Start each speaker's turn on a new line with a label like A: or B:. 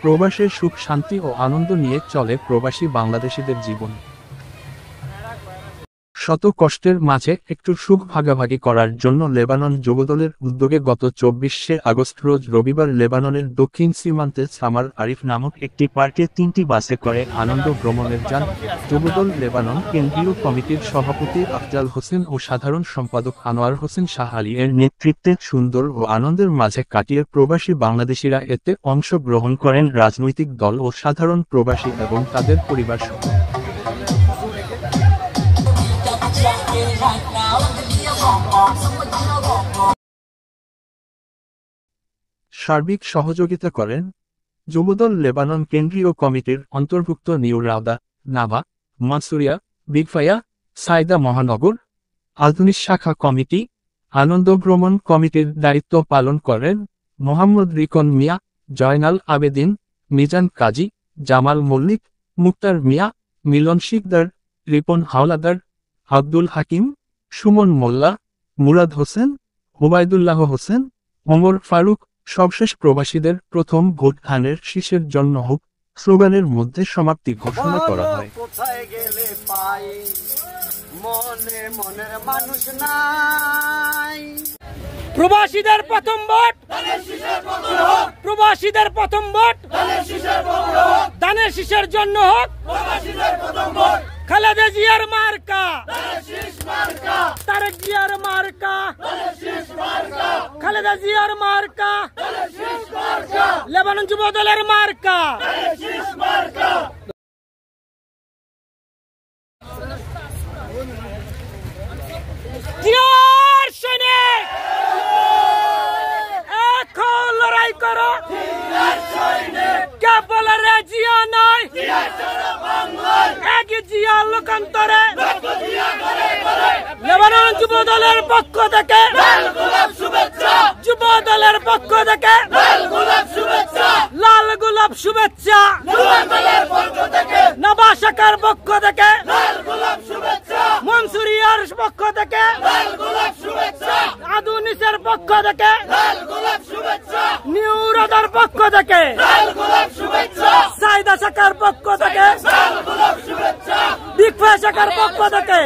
A: প্রবাসের সুখ শান্তি ও আনন্দ নিয়ে চলে প্রবাসী বাংলাদেশিদের জীবন। শত কষ্টের মাঝে একটু সুখ ভাগাভাগি করার জন্য লেবানন যুবদলের উদ্যোগে গত 24শে আগস্ট রোজ রবিবার লেবাননের দক্ষিণ সীমান্তে সামার আরিফ নামক একটি পার্কে 3টি বাসে করে আনন্দ ভ্রমণের যান যুবদল লেবানন কেন্দ্রীয় কমিটির সভাপতি আফজাল হোসেন ও সাধারণ সম্পাদক আনোয়ার হোসেন শাহ আলী এর নেতৃত্বে। সুন্দর ও আনন্দের মাঝে কাটিয়ে প্রবাসী বাংলাদেশিরা এতে অংশগ্রহণ করেন রাজনৈতিক দল ও সাধারণ প্রবাসী এবং তাদের পরিবার সহ। সার্বিক সহযোগিতা করেন যুবদল লেবানন কেন্দ্রীয় কমিটির অন্তর্ভুক্ত নিউ রাউদা, নাভা, মানসুরিয়া, বিগফায়া, সাইদা মহানগর, আধুনিক শাখা কমিটি। আনন্দ ভ্রমণ কমিটির দায়িত্ব পালন করেন মোহাম্মদ রিকন মিয়া, জয়নাল আবেদিন, মিজান কাজী, জামাল মল্লিক, মুক্তার মিয়া, মিলন শিকদার, রিপন হাওলাদার, আব্দুল হাকিম, সুমন মোল্লা, মুরাদ হোসেন, হুবাইদুল্লাহ হোসেন, ওমর ফারুক। সবশেষ প্রবাসীদের প্রথম ভোট ধানের শীষের জন্য হোক স্লোগানের মধ্যে সমাপ্তি ঘোষণা করা হয়।
B: প্রবাসীদের প্রথম ভোট, প্রবাসীদের প্রথম ভোট ধানের শীষের জন্য হোক। খালেদা জিয়ার মার্কা, তারেক জিয়ার মার্কা, খালেদা জিয়ার মার্কা, লেবানন যুবদলের মার্কা। জিয়ার সৈনিক এখন লড়াই করো, কে বলে রে জিয়া নাই, এক জিয়া লোকান্তরে। লেবানন যুবদলের পক্ষ থেকে, যুবদলের পক্ষ থেকে লাল গোলাপ শুভেচ্ছা, নবা শাখার পক্ষ থেকে, মনসুরিয়ার পক্ষ থেকে, আধুনিকের পক্ষ থেকে, নিউ রাদার পক্ষ থেকে, সাইদা শাখার পক্ষ থেকে, বিগফা শাখার পক্ষ থেকে।